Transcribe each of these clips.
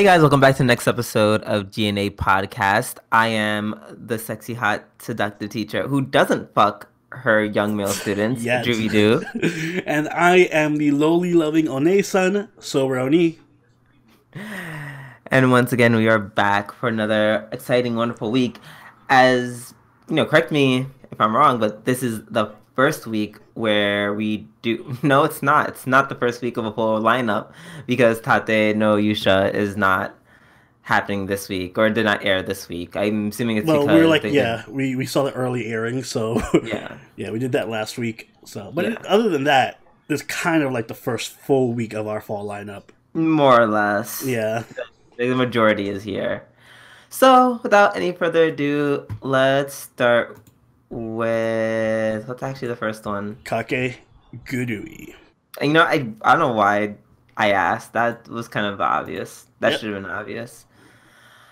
Hey guys, welcome back to the next episode of G&A Podcast. I am the sexy, hot, seductive teacher who doesn't fuck her young male students. Yet. Drewy do. And I am the lowly loving One-san, Soroni. And once again, we are back for another exciting, wonderful week. As, correct me if I'm wrong, but this is the first week where we do... No, it's not. It's not the first week of a full lineup because Tate no Yusha is not happening this week or did not air this week. I'm assuming it's because... Well, we were like, we saw the early airing, so... Yeah. Yeah, we did that last week. So, but other than that, it's kind of like the first full week of our fall lineup. More or less. Yeah. The majority is here. So, without any further ado, let's start with... What's actually the first one? Kakegurui. And, I don't know why I asked. That was kind of obvious. That should have been obvious.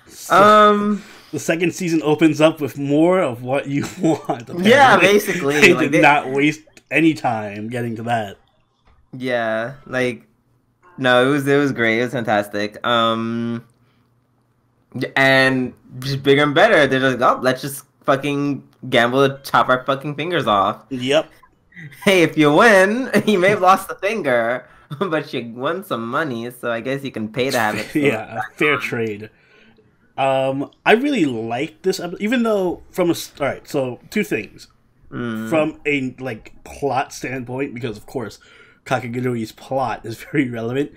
So, the second season opens up with more of what you want. Apparently. Yeah, basically. They did not waste any time getting to that. Yeah, no, it was great. It was fantastic. And just bigger and better. They're just like, oh, let's just fucking gamble to chop our fucking fingers off. Yep. Hey, if you win, you may have lost a finger, but you won some money, so I guess you can pay to have it. Yeah, fair trade. I really liked this episode, even though alright, so two things. From a plot standpoint, because of course Kakegurui's plot is very relevant.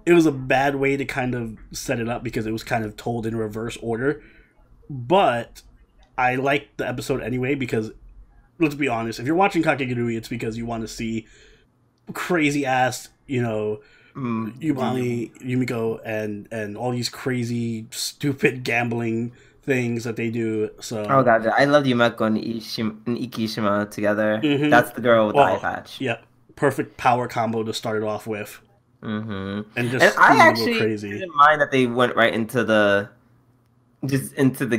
It was a bad way to kind of set it up because it was kind of told in reverse order. But I liked the episode anyway because, let's be honest, if you're watching Kakegurui, it's because you want to see crazy ass, Yumiko and all these crazy, stupid gambling things that they do. So oh god, I love Yumeko and Ikishima together. Mm-hmm. That's the girl with the eye patch. Yep, perfect power combo to start it off with. Mm-hmm. And I actually crazy. didn't mind that they went right into the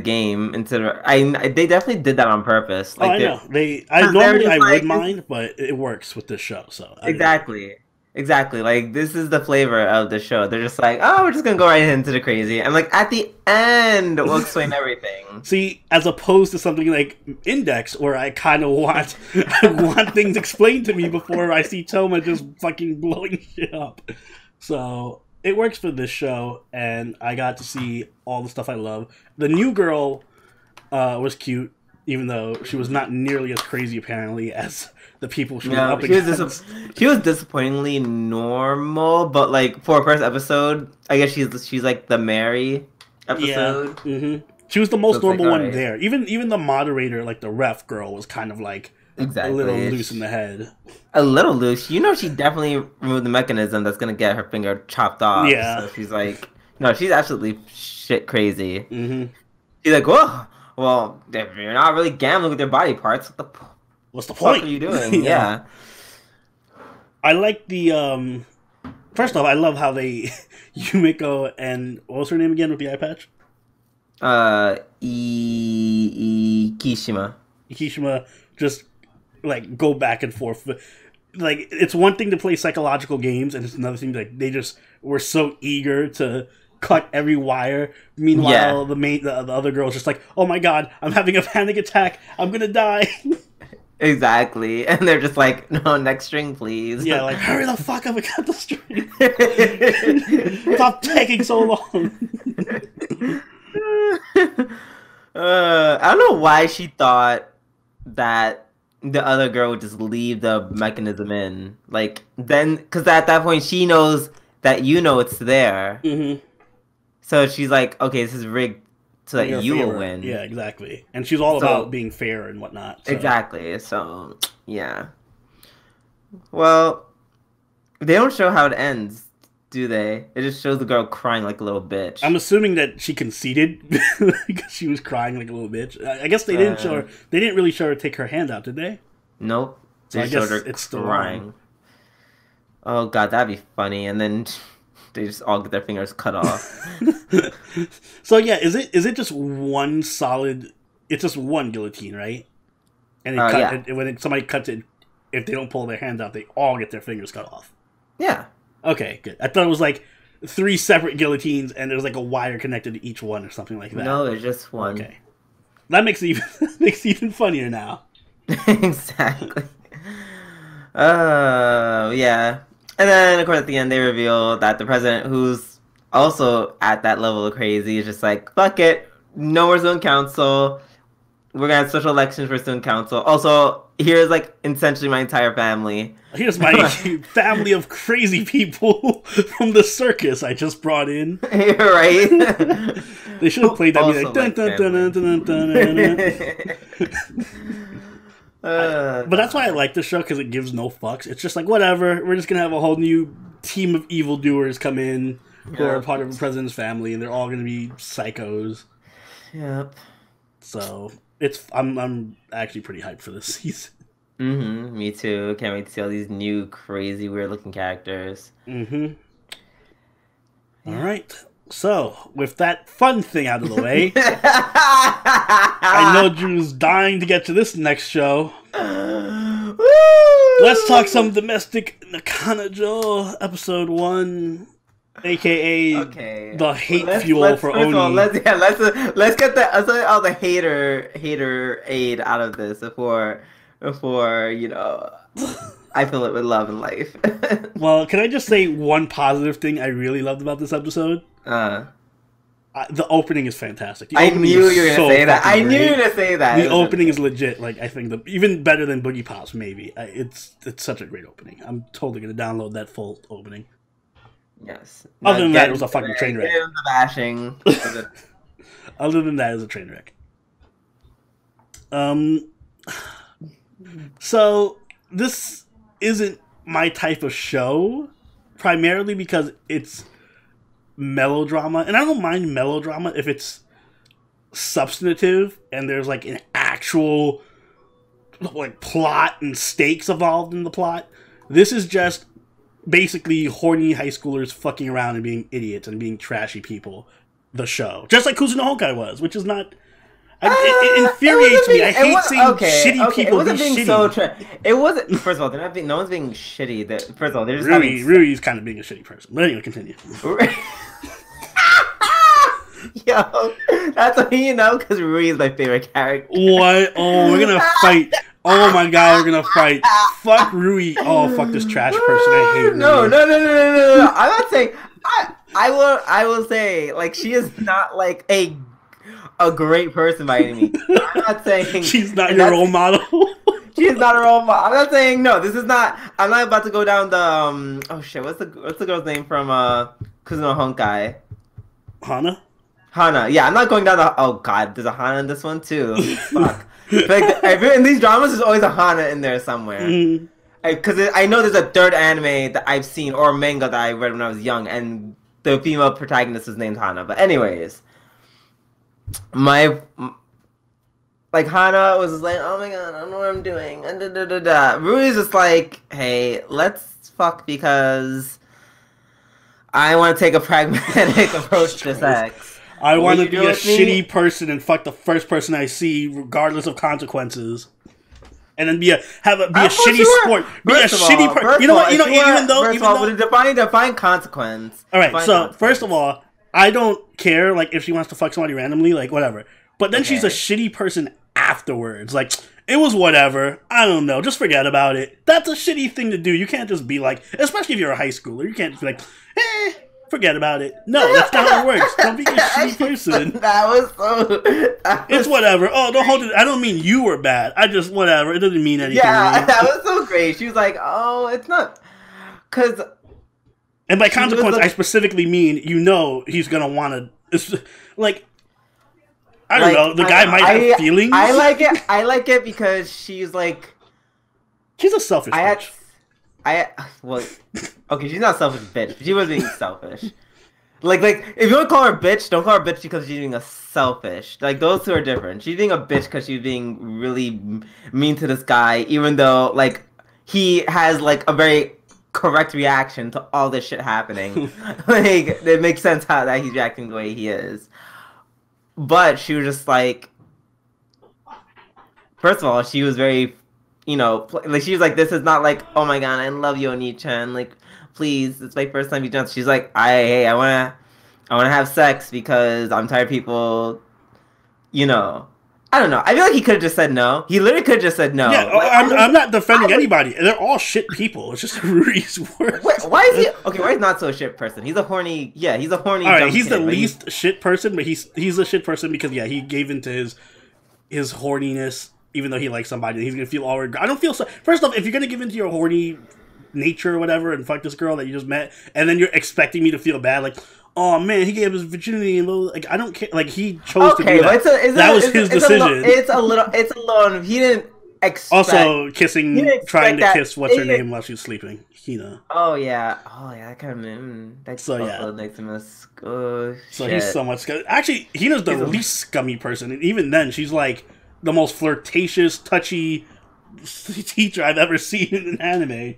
game. They definitely did that on purpose. I know. I would mind, but it works with this show. So exactly. This is the flavor of the show. They're just like, oh, we're just gonna go right into the crazy, and at the end, we'll explain everything. See, as opposed to something like Index, where I kind of want things explained to me before I see Toma just fucking blowing shit up. So it works for this show, and I got to see all the stuff I love. The new girl was cute, even though she was not nearly as crazy apparently as the people she was up against. She was disappointingly normal, but for a first episode, I guess she's like the Mary episode. Yeah. Mm-hmm. She was the most normal one there. Even the moderator, the ref girl, was kind of exactly a little loose in the head. A little loose. She definitely removed the mechanism that's gonna get her finger chopped off. Yeah. So she's no, she's absolutely shit crazy. Mm-hmm. She's like, whoa. Well, if you're not really gambling with your body parts, what's the fuck point? are you doing? Yeah. I like the first off, I love how they Yumiko and what was her name again with the eye patch? Ikishima. Ikishima just go back and forth. It's one thing to play psychological games, and it's another thing they just were so eager to cut every wire. Meanwhile, the other girl's just like, oh my god, I'm having a panic attack. I'm gonna die. Exactly. And they're just like, no, next string, please. Yeah, hurry the fuck up and cut the string. Stop taking so long. I don't know why she thought that the other girl would just leave the mechanism in. Because at that point, she knows that it's there. Mm-hmm. So she's like, okay, this is rigged so that you will win. Yeah, exactly. And she's all about being fair and whatnot. So. Exactly. So, yeah. Well, they don't show how it ends, do they? It just shows the girl crying like a little bitch. I'm assuming that she conceded because she was crying like a little bitch. I guess they didn't show her. They didn't really show her take her hand out, did they? Nope. So they showed her crying. Oh god, that'd be funny. And then they just all get their fingers cut off. So yeah, is it just one solid? It's just one guillotine, right? And when somebody cuts it, if they don't pull their hands out, they all get their fingers cut off. Yeah. Okay, good. I thought it was 3 separate guillotines and there's like a wire connected to each one or something like that. No, it's just one. Okay. That makes it even funnier now. Exactly. Yeah. And then, of course, at the end, they reveal that the president, who's also at that level of crazy, is just like, fuck it. No more student council. We're going to have special elections for student council. Also, here's, like, essentially my entire family. Here's my family of crazy people from the circus I just brought in. Right? They should have played that music. Like, dun, dun, dun, dun, dun, dun, dun. But that's why I like this show, because it gives no fucks. It's just like, whatever, we're just going to have a whole new team of evildoers come in who are part of the president's family, and they're all going to be psychos. Yep. So, I'm actually pretty hyped for this season. Mm-hmm. Me too. Can't wait to see all these new, crazy, weird-looking characters. Mm-hmm. All right. So, with that fun thing out of the way, I know Drew's dying to get to this next show. Let's talk some domestic Kanojo, episode 1, aka the hate fuel for Oni. Let's get all the hater-aid out of this before you know, I fill it with love and life. Well, can I just say one positive thing I really loved about this episode? The opening is fantastic. I knew you were going to say that. I knew you were going to say that. The opening is legit. Like, I think even better than Boogiebop's, maybe. It's such a great opening. I'm totally going to download that full opening. Yes. Other than that, it was a fucking train wreck. The bashing. Other than that, it was a train wreck. So, this isn't my type of show, primarily because it's melodrama, and I don't mind melodrama if it's substantive and there's like an actual like plot and stakes involved in the plot. This is just basically horny high schoolers fucking around and being idiots and being trashy people. The show, just like Kuzu no Honkai was, which is not. It infuriates me. I hate seeing shitty people be shitty. It wasn't. First of all, no one's being shitty. First of all, they're just Rui's kind of being a shitty person. But anyway, continue. Yo, that's what you know, because Rui is my favorite character. What? Oh, we're gonna fight. Oh my god, we're gonna fight. Fuck Rui. Oh, fuck this trash person. I hate Rui. No. I'm not saying. I will say, like, she is not like a great person by any means. I'm not saying she's not your role model. She's not a role model. I'm not saying no. This is not. I'm not about to go down the oh shit. What's the girl's name from Kuzu no Honkai? Hana. Yeah, I'm not going down the. Oh god, there's a Hana in this one too. Fuck. Like in these dramas, there's always a Hana in there somewhere. Because I know there's a third anime that I've seen or manga that I read when I was young, and the female protagonist is named Hana. But anyways. Hana was just like, oh my god, I don't know what I'm doing. Rui's just like, hey, let's fuck because I want to take a pragmatic approach to sex. I want to be a shitty person and fuck the first person I see, regardless of consequences. And then be a shitty sport. Be a shitty person. You know what? Even though define consequence. All right. So first of all, I don't care, like, if she wants to fuck somebody randomly, like, whatever. But then she's a shitty person afterwards. Like, it was whatever. I don't know. Just forget about it. That's a shitty thing to do. You can't just be like, especially if you're a high schooler, you can't just be like, forget about it. No, that's not how it works. Don't be a shitty person. It's whatever. Oh, don't hold it. I don't mean you were bad. I just, whatever. It doesn't mean anything. Yeah, that was so great. She was like, oh, it's not. Because... And by consequence, I specifically mean, he's going to want to... Like, I don't know. The guy might have feelings. I like it because she's like... She's a selfish bitch. Okay, she's not a selfish bitch. She was being selfish. Like, if you want to call her a bitch, don't call her a bitch because she's being a selfish. Like, those two are different. She's being a bitch because she's being really mean to this guy, even though, like, he has, like, a very... correct reaction to all this shit happening. Like, it makes sense how that he's reacting the way he is. But she was just like, first of all, she was very like she was like, this is not like, oh my god, I love you, Oni-chan, like, please, it's my first time you dance. She's like, I wanna have sex because I'm tired of people, I don't know. I feel like he could have just said no. He literally could have just said no. Yeah, like, I'm not defending anybody. They're all shit people. It's just Rui's worse. Wait, why is he? Okay, why is not so a shit person? He's a horny. Yeah, he's a horny. All right, he's the least shit person, but he's a shit person because he gave into his horniness, even though he likes somebody. He's gonna feel all regret. I don't feel so. First off, if you're gonna give into your horny nature or whatever and fuck this girl that you just met, and then you're expecting me to feel bad, like, oh man, he gave his virginity and like, I don't care. Like, he chose to do that. That was his decision. It's a little. He didn't expect. Also, trying to kiss what's her name while she's sleeping, Hina. Oh yeah, that kind of makes him so he's so much scummy. Actually, Hina's the least scummy person, and even then, she's like the most flirtatious, touchy teacher I've ever seen in an anime.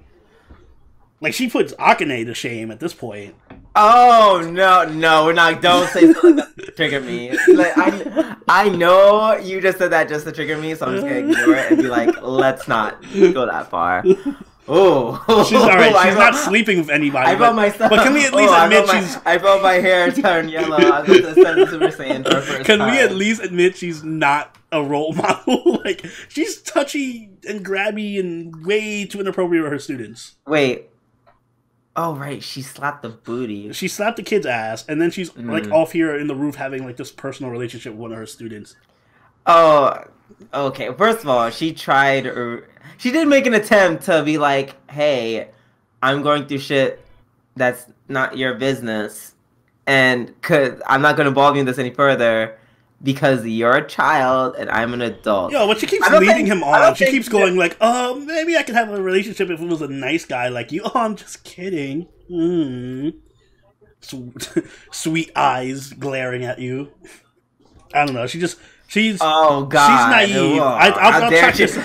Like, she puts Akane to shame at this point. Oh no, we're not. Don't say something to trigger me. Like, I know you just said that just to trigger me, so I'm just gonna ignore it and be like, let's not go that far. Oh, she's alright. She's not sleeping with anybody. I felt myself. But can we at least admit I felt my hair turn yellow. I was going to send Super Saiyan for the first Can time. we at least admit she's not a role model? Like, she's touchy and grabby and way too inappropriate with her students. Wait. Oh, right. She slapped the booty. She slapped the kid's ass, and then she's, like, off here in the roof having, like, this personal relationship with one of her students. Oh, okay. First of all, she did make an attempt to be like, hey, I'm going through shit that's not your business, and I'm not going to involve you in this any further because you're a child and I'm an adult. Yo, but she keeps leading him on. She keeps going like, oh, maybe I could have a relationship if it was a nice guy like you. Oh, I'm just kidding. Sweet eyes glaring at you. I don't know. She's oh god, she's naive.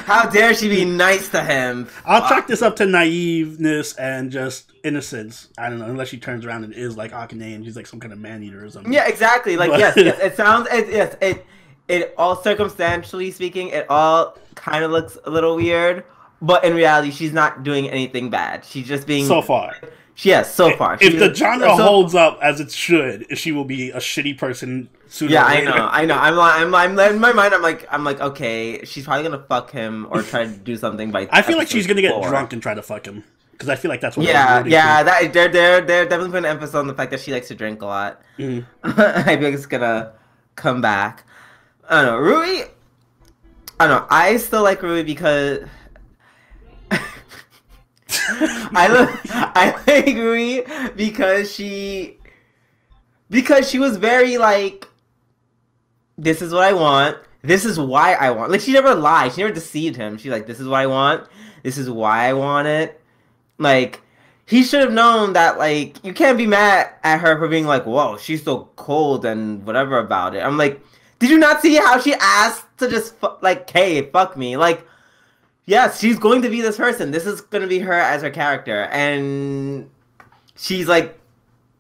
How dare she be nice to him? I'll chalk this up to naiveness and just innocence. I don't know, unless she turns around and is like Akane and she's like some kind of man eater or something. Yeah, exactly. Like yes, it sounds it all circumstantially speaking, it all kind of looks a little weird, but in reality, she's not doing anything bad. She's just being so far. Yes, so far. If the genre holds up as it should, she will be a shitty person. Yeah, I know. I'm in my mind. I'm like, okay, she's probably gonna fuck him or try to do something by. I feel like she's gonna get drunk and try to fuck him because I feel like that's what. Yeah. They're definitely putting emphasis on the fact that she likes to drink a lot. I feel like it's gonna come back. I don't know, Rui. I don't know. I still like Rui because. I like Rui because she was very like, this is what I want, this is why I want. Like, she never lied, she never deceived him. She's like, this is what I want, this is why I want it. Like, he should have known that, like, you can't be mad at her for being like, whoa, she's so cold and whatever about it. I'm like, did you not see how she asked to just like, hey, fuck me? Like, yes, she's going to be this person. This is going to be her as her character. And she's like,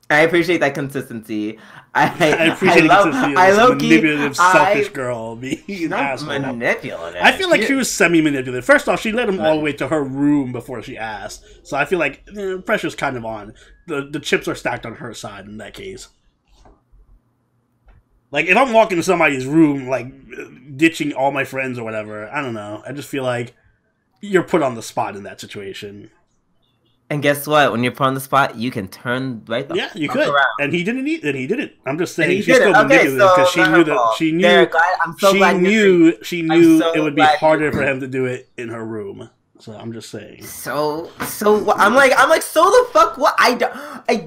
I appreciate that consistency. I appreciate consistency. I love manipulative, selfish girl being an asshole. Manipulative. I feel like she was semi-manipulative. First off, she led him all the way to her room before she asked. So I feel like pressure's kind of on. The chips are stacked on her side in that case. Like, if I'm walking to somebody's room, like, ditching all my friends or whatever, I don't know. I just feel like you're put on the spot in that situation. And guess what? When you're put on the spot, you can turn right the you could. Around. And he didn't eat it. He did it. I'm just saying she's still manipulative because she knew that she knew it would be harder for him to do it in her room. So I'm just saying. So I'm like so the fuck what I don't.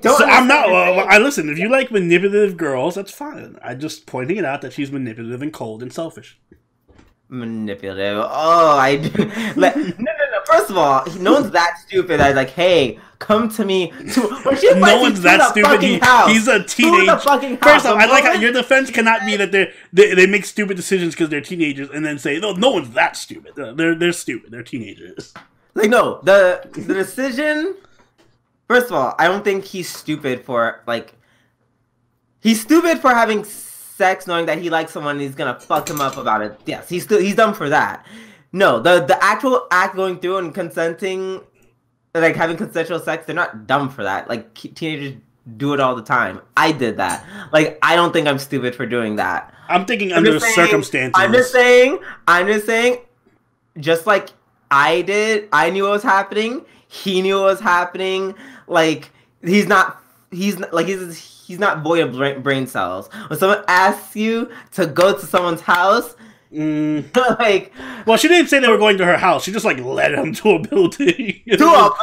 So I'm not. I listen. If you like manipulative girls, that's fine. I'm just pointing it out that she's manipulative and cold and selfish. Manipulative. Oh, I do. No. First of all, no one's that stupid. I was like, hey, come to me. No one's that stupid. He's a teenager. First off, I like how your defense cannot be that they make stupid decisions because they're teenagers, and then say, no one's that stupid. They're stupid. They're teenagers. Like, no, the decision. First of all, I don't think he's stupid for like. He's stupid for having sex, knowing that he likes someone and he's gonna fuck him up about it. Yes, he's dumb for that. No, the actual act going through and consenting, like having consensual sex, they're not dumb for that. Like teenagers do it all the time. I did that. Like I don't think I'm stupid for doing that. I'm thinking under circumstances. I'm just saying, just like I did, I knew what was happening. He knew what was happening. Like he's not void of brain cells. When someone asks you to go to someone's house, like, well, she didn't say they were going to her house. She just like led him to a building. Let's go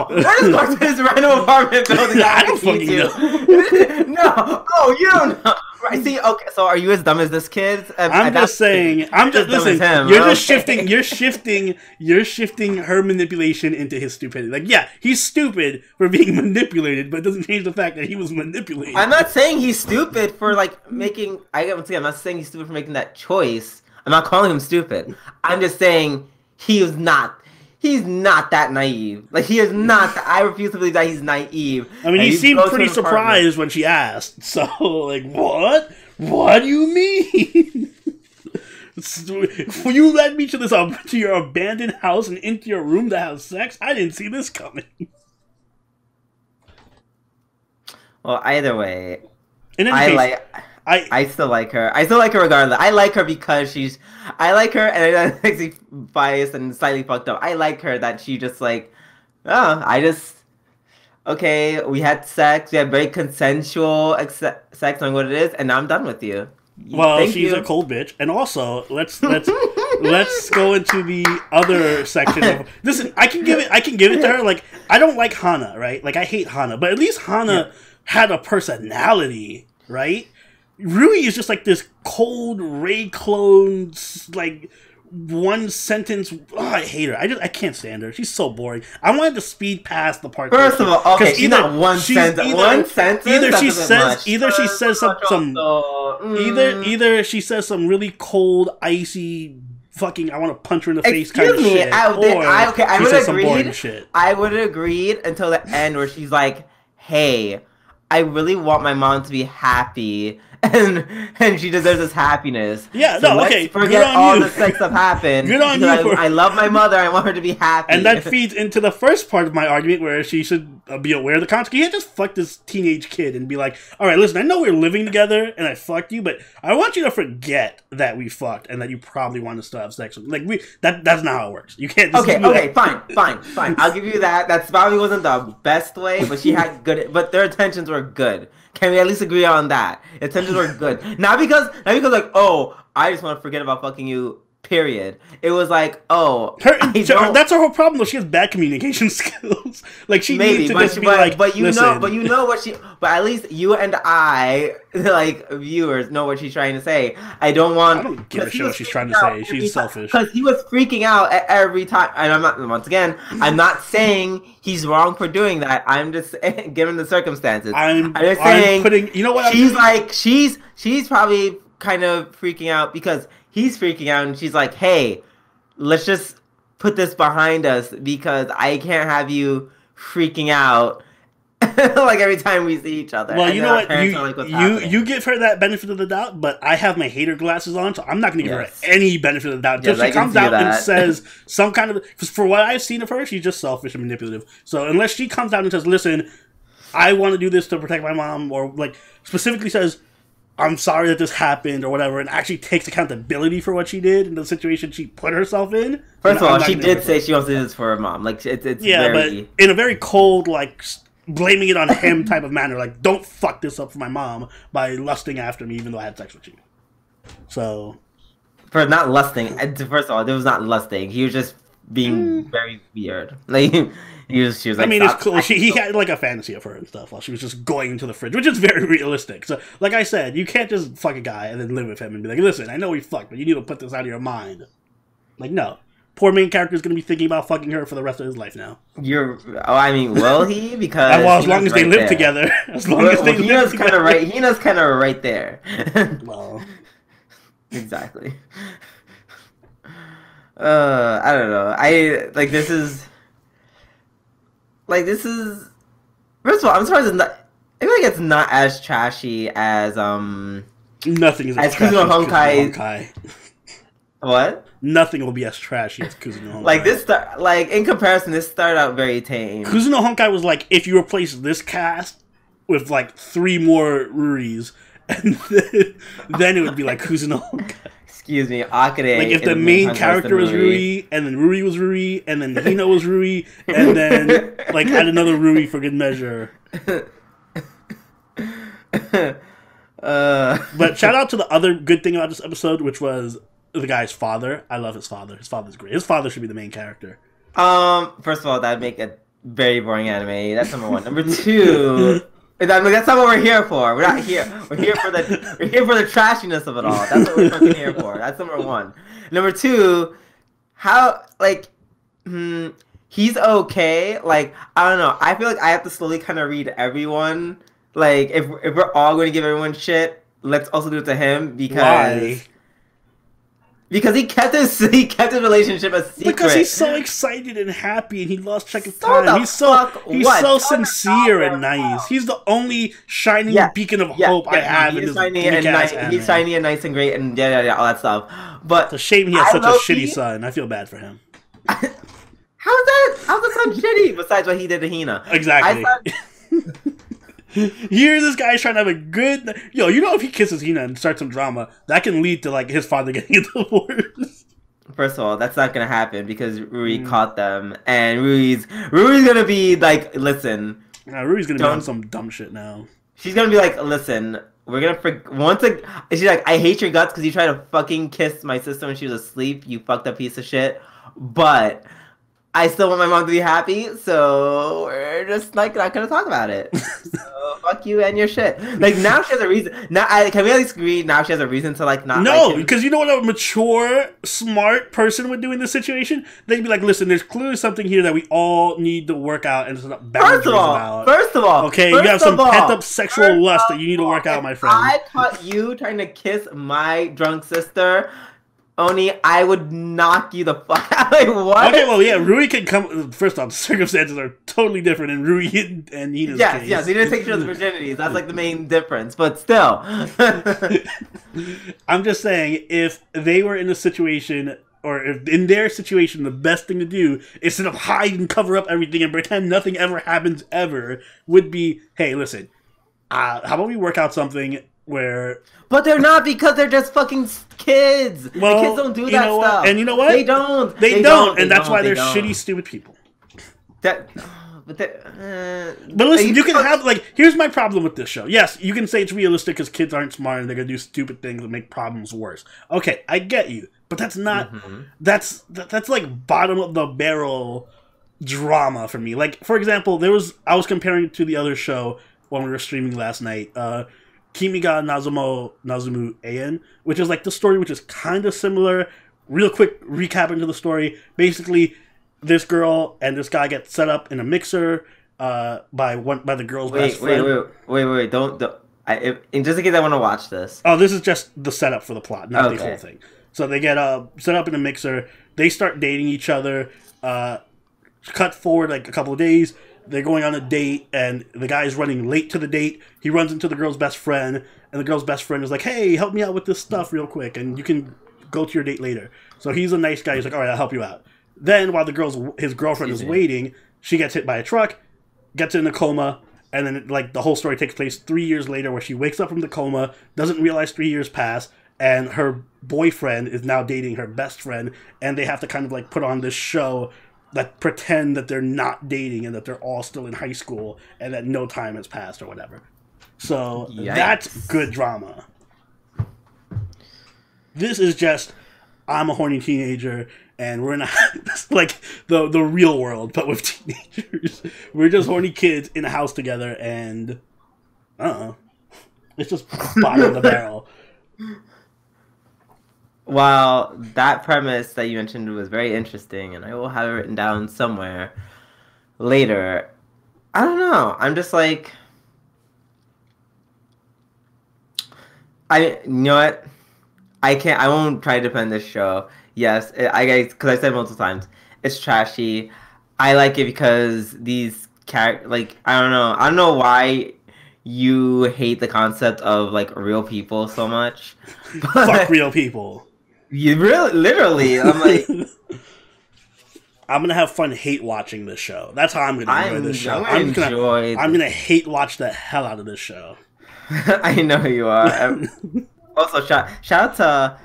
to his random apartment building. I don't fucking know. No, oh, you don't know. Right? See, okay. So, are you as dumb as this kid? I'm just saying. I'm just listen. You're just shifting. You're shifting her manipulation into his stupidity. Like, yeah, he's stupid for being manipulated, but it doesn't change the fact that he was manipulated. I'm not saying he's stupid for like making. I'm not saying he's stupid for making that choice. I'm not calling him stupid. I'm just saying he's not that naive. Like, he is not. I refuse to believe that he's naive. I mean, he seemed pretty surprised when she asked. So, like, what? What do you mean? You led me to your abandoned house and into your room to have sex? I didn't see this coming. Well, either way, in any case, I still like her. I still like her regardless. I like her because I like her, and I'm actually biased and slightly fucked up. I like her that she just like, okay, we had sex, we had very consensual sex, knowing what it is, and now I'm done with you. Well, she's a cold bitch, and also let's go into the other section of. Listen, I can give it to her. Like, I don't like Hana, right? Like, I hate Hana, but at least Hana had a personality, right? Rui is just like this cold Ray clone, like one sentence. Oh, I hate her. I can't stand her. She's so boring. I wanted to speed past the part. First of all, okay, she's not one sentence. One sentence. Either she says some really cold, icy, fucking, I want to punch her in the face kind of shit. I would have agreed until the end where she's like, "Hey, I really want my mom to be happy, and she deserves this happiness. Yeah, so no, okay. Forget all the sex stuff happened. Good on you. I love my mother. I want her to be happy. And that feeds into the first part of my argument, where she should be aware of the consequences. You can't just fuck this teenage kid and be like, "All right, listen, I know we're living together, and I fucked you, but I want you to forget that we fucked and that you probably want to still have sex with me." Like that's not how it works. You can't. Just Fine. I'll give you that. That probably wasn't the best way, but she had good. But their intentions were good. Can we at least agree on that? Intentions were good. Not because like, oh, I just want to forget about fucking you. Period. It was like, oh, that's her whole problem though. She has bad communication skills. Like she needs to just be like, but you know what she. But at least you and I, like viewers, know what she's trying to say. I don't give a shit what she's trying to say. She's selfish. Because he was freaking out at every time, and I'm not saying he's wrong for doing that. I'm just given the circumstances. I'm just saying. You know what? She's probably kind of freaking out because he's freaking out, and she's like, "Hey, let's just put this behind us because I can't have you freaking out like every time we see each other." Well, you know what? You give her that benefit of the doubt, but I have my hater glasses on, so I'm not going to give her any benefit of the doubt. Until she comes out and says some kind of... Because for what I've seen of her, she's just selfish and manipulative. So unless she comes out and says, "Listen, I want to do this to protect my mom," or like specifically says, "I'm sorry that this happened," or whatever, and actually takes accountability for what she did in the situation she put herself in. First of all, she did say she wants to do this for her mom. Like, it's but in a very cold, like, blaming it on him type of manner. Like, don't fuck this up for my mom by lusting after me, even though I had sex with you. So, for not lusting, first of all, there was not lusting. He was just being very weird. Like, she was like, I mean, it's cool. He had like a fantasy of her and stuff while she was just going into the fridge, which is very realistic. So, like I said, you can't just fuck a guy and then live with him and be like, "Listen, I know we fucked, but you need to put this out of your mind." Like, no. Poor main character is going to be thinking about fucking her for the rest of his life now. Will he? Because as long as they live together. As long as they live together. Hina's kind of right there. Well, exactly. I don't know. This is. First of all, I'm surprised it's not. I feel like it's not as trashy as Nothing is as Kuzuno Honkai. What? nothing will be as trashy as Kuzuno Honkai. Like in comparison, this started out very tame. Kuzuno Honkai was like, if you replace this cast with like 3 more Ruris, and then it would be like Kuzuno Honkai. Excuse me, Akane. Like if the main character was Ruri, and then Ruri was Ruri, and then Hino was Ruri, and then like add another Ruri for good measure. But shout out to the other good thing about this episode, which was the guy's father. I love his father. His father's great. His father should be the main character. First of all, that'd make a very boring anime. That's number one. Number two, that's not what we're here for. We're not here. We're here for the trashiness of it all. That's what we're fucking here for. That's number one. Number two, he's okay. Like, I don't know. I feel like I have to slowly kind of read everyone. Like, if we're all going to give everyone shit, let's also do it to him because. Why? Because he kept his relationship a secret. Because he's so excited and happy, and he lost track of time. He's so sincere and nice. He's the only shining beacon of hope I have in this anime. He's shiny and nice and great and all that stuff. But it's a shame he has such a shitty son. I feel bad for him. How's the son shitty? Besides what he did to Hina. Exactly. Here, this guy's trying to have a good... Yo, you know if he kisses Hina and starts some drama, that can lead to, like, his father getting a divorce. First of all, that's not gonna happen because Rui caught them, and Rui's gonna be like, listen... Rui's gonna be on some dumb shit now. She's gonna be like, listen, we're gonna... She's like, I hate your guts because you tried to fucking kiss my sister when she was asleep, you fucked up piece of shit, but... I still want my mom to be happy, so we're just like not gonna talk about it. So fuck you and your shit. Like now she has a reason. Now can we at least agree? Now she has a reason to like not. No, because you know what a mature, smart person would do in this situation? They'd be like, "Listen, there's clearly something here that we all need to work out and some boundaries about." First of all, okay, you have some pent up sexual lust that you need to work out, my friend. I caught you trying to kiss my drunk sister. Oni, I would knock you the fuck out. Like, what? Okay, well, yeah, Rui can come... First off, the circumstances are totally different in Rui and Hina's case. Yes, he didn't take each other's virginities. That's, like, the main difference. But still. I'm just saying, if they were in a situation... Or if in their situation, the best thing to do, instead of hide and cover up everything and pretend nothing ever happens ever, would be, hey, listen, how about we work out something where... But they're not because they're just fucking kids. Well, the kids don't do that stuff. And you know what? They don't. They don't. And that's why they're shitty, stupid people. But listen, you can have, like, here's my problem with this show. Yes, you can say it's realistic because kids aren't smart and they're going to do stupid things that make problems worse. Okay, I get you. But that's not, that's like bottom of the barrel drama for me. Like, for example, I was comparing it to the other show when we were streaming last night, Kimi ga Nazumu Ein, which is like the story which is kind of similar. Real quick recap into the story. Basically, this girl and this guy get set up in a mixer by the girl's best friend. Wait! Don't just in case I want to watch this. Oh, this is just the setup for the plot, not the whole thing. So they get set up in a mixer. They start dating each other. Cut forward like a couple of days. They're going on a date, and the guy's running late to the date. He runs into the girl's best friend, and the girl's best friend is like, hey, help me out with this stuff real quick, and you can go to your date later. So he's a nice guy. He's like, all right, I'll help you out. Then, while his girlfriend is waiting, she gets hit by a truck, gets in a coma, and then the whole story takes place 3 years later, where she wakes up from the coma, doesn't realize 3 years pass, and her boyfriend is now dating her best friend, and they have to kind of like put on this show that pretend that they're not dating and that they're all still in high school and that no time has passed or whatever. So that's good drama. This is just, I'm a horny teenager and we're in like the real world, but with teenagers. We're just horny kids in a house together and it's just bottom of the barrel. While that premise that you mentioned was very interesting, and I will have it written down somewhere later, I don't know. I'm just like, you know what? I won't try to defend this show. Yes, because I said multiple times, it's trashy. I like it because these characters, like, I don't know why you hate the concept of like real people so much. Fuck real people. You really, literally. I'm like, I'm gonna have fun hate watching this show. That's how I'm gonna enjoy this show. I'm gonna hate watch the hell out of this show. I know you are. Also, shout out to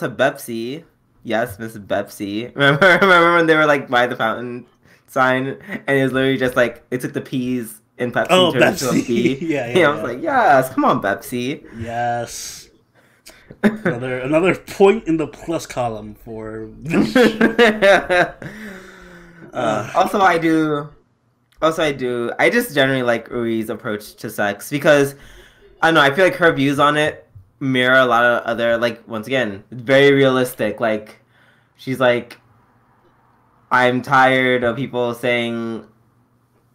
Bepsi. Yes, Miss Bepsi. Remember when they were like by the fountain sign, and it was literally just like they took the peas in Pepsi and turned it into a pea. Yeah. I was like, yes, come on, Bepsi. Yes. Another point in the plus column for this show. I just generally like Rui's approach to sex because I don't know, I feel like her views on it mirror a lot of other, like, once again, very realistic. Like, she's like, I'm tired of people saying,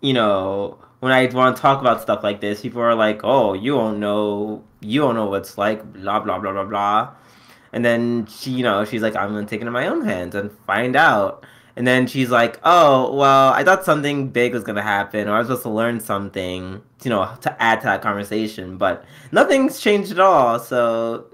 you know, when I want to talk about stuff like this, people are like, oh, you don't know what's like, blah, blah, blah, blah, blah. And then she's like, I'm going to take it in my own hands and find out. And then she's like, oh, well, I thought something big was going to happen, or I was supposed to learn something, to add to that conversation. But nothing's changed at all, so,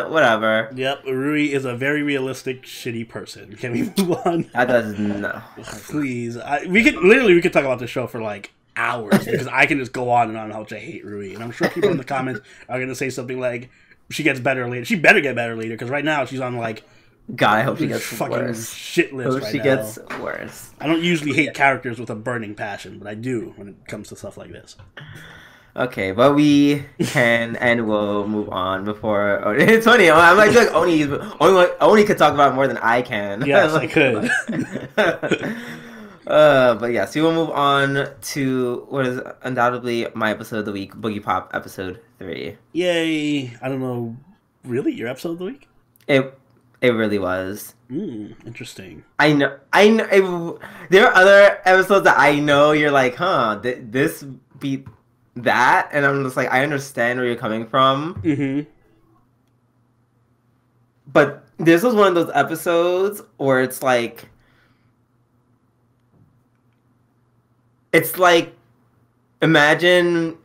whatever. Yep, Rui is a very realistic, shitty person. Can we move on? That does no. Please. We could talk about this show for, like, hours, because I can just go on and on how much I hate Rui. And I'm sure people in the comments are going to say something like, she gets better later. She better get better later, because right now she's on, like, God, I hope she gets fucking worse. Shit list right now. She gets worse. I don't usually hate characters with a burning passion, but I do when it comes to stuff like this. Okay, but we can and will move on before. It's funny. I'm like Oni could talk about it more than I can. Yes, I could. But yes, we will move on to what is undoubtedly my episode of the week, Boogiebop episode 3. Yay! I don't know. Really, your episode of the week? It really was. Interesting. I know. There are other episodes that I know you're like, huh, this beat that, and I'm just like, I understand where you're coming from. Mm-hmm. But this was one of those episodes where it's like imagine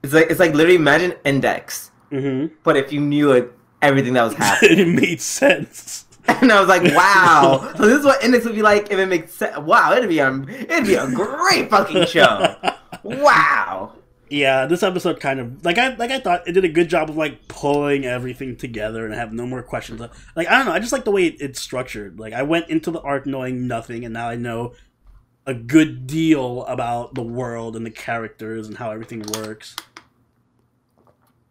it's like literally imagine Index. Mm-hmm. But if you knew everything that was happening. It made sense. And I was like, wow. So this is what Index would be like if it makes sense. Wow, it'd be a great fucking show. Wow. Yeah, this episode kind of like I thought it did a good job of like pulling everything together and I have no more questions. Like, I don't know, I just like the way it's structured. Like, I went into the arc knowing nothing, and now I know a good deal about the world and the characters and how everything works.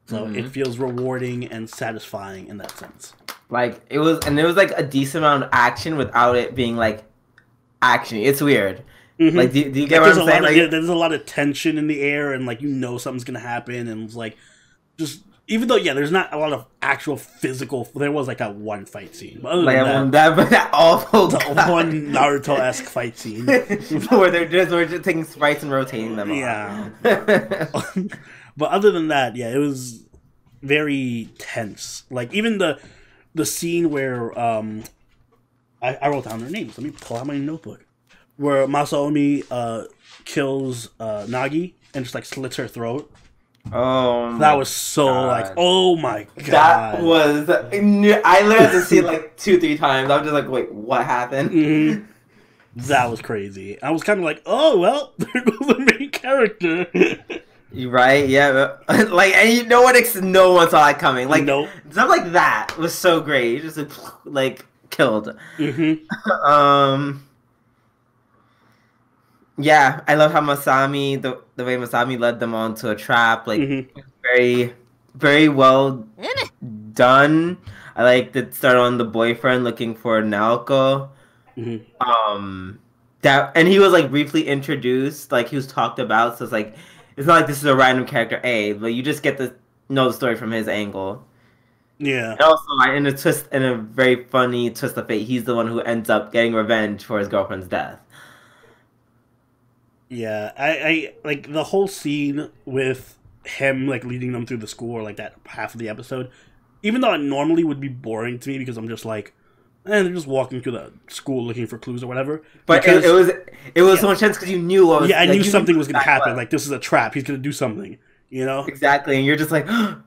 So it feels rewarding and satisfying in that sense. Like, it was like a decent amount of action without it being like action. It's weird. Mm-hmm. Like, do you get what I'm saying? There's a lot of tension in the air, and like, something's gonna happen, and it's like, just even though there's not a lot of actual physical. There was like that one fight scene, but other than that awful one Naruto-esque fight scene where they're just taking sprites and rotating them. Yeah. But other than that, it was very tense. Like, even the scene where I wrote down their names. Let me pull out my notebook. Where Masaomi kills Nagi and just like slits her throat. Oh, that was so God. Like, oh my God. That was, I literally had to see it like 2-3 times. I was just like, wait, what happened? Mm-hmm. That was crazy. I was kind of like, oh well, there goes the main character. You right? Yeah. Like, and no one saw it coming. Like, nope. Stuff like that was so great. Just like killed. Mm-hmm. Yeah, I love how Masami, the way Masami led them onto a trap, like, very, very well done. I like that start on the boyfriend looking for Naoko. Mm-hmm. And he was like briefly introduced, like he was talked about, so it's not like this is a random character A, but you just get to know the story from his angle. Yeah. And also, in a very funny twist of fate, he's the one who ends up getting revenge for his girlfriend's death. Yeah, I like the whole scene with him like leading them through the school, or like that half of the episode. Even though it normally would be boring to me because I'm just like, they're just walking through the school looking for clues or whatever. But it was so much sense because you knew what was. Yeah, I knew something was going to happen. Like, this is a trap. He's going to do something. you know? Exactly, and you're just like,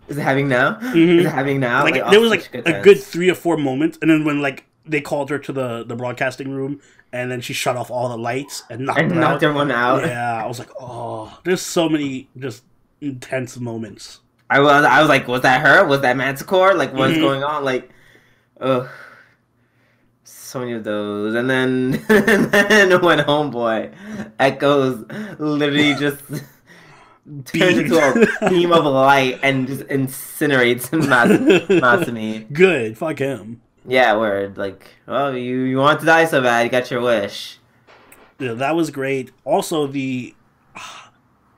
is it happening now? Mm-hmm. Is it happening now? Like there was like a good 3 or 4 moments, and then when like they called her to the broadcasting room, and then she shut off all the lights and knocked everyone out. Yeah, I was like, oh, there's so many just intense moments. I was like, was that her? Was that Manticore? Like, what's going on? Like, ugh. So many of those. And then, when Homeboy Echoes literally just turns into a beam of light and just incinerates Masumi. Good, fuck him. Yeah, word. Like, well, you want to die so bad, you got your wish. Yeah, that was great. Also,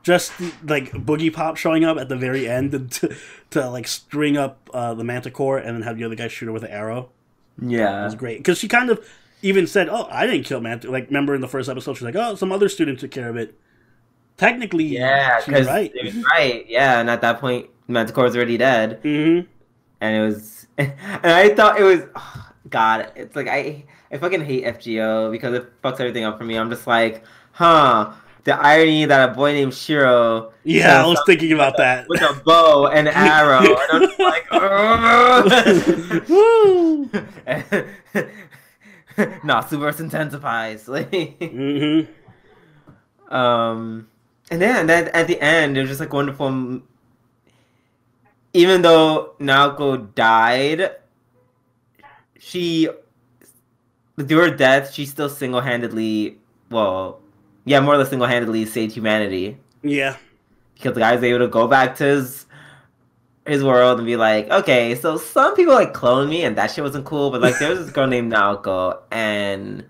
just like Boogiebop showing up at the very end to like string up the Manticore and then have the other guy shoot her with an arrow. Yeah, it was great because she kind of even said, "Oh, I didn't kill Manticore." Like, remember in the first episode, she's like, "Oh, some other student took care of it." Technically, yeah, she's right. It was right. Yeah, and at that point, Manticore was already dead. Mm-hmm. And it was, and I thought it was, oh, God, it's like I fucking hate FGO because it fucks everything up for me. I'm just like, the irony that a boy named Shiro. Yeah, I was thinking about that. With a bow and arrow. And I'm just like, Natsu intensifies. Like, mm-hmm. And then at the end, it was just like wonderful. Even though Naoko died, through her death, she still single-handedly, more or less single-handedly saved humanity. Yeah. Because the guy was able to go back to his world and be like, okay, so some people like cloned me and that shit wasn't cool, but like there was this girl named Naoko and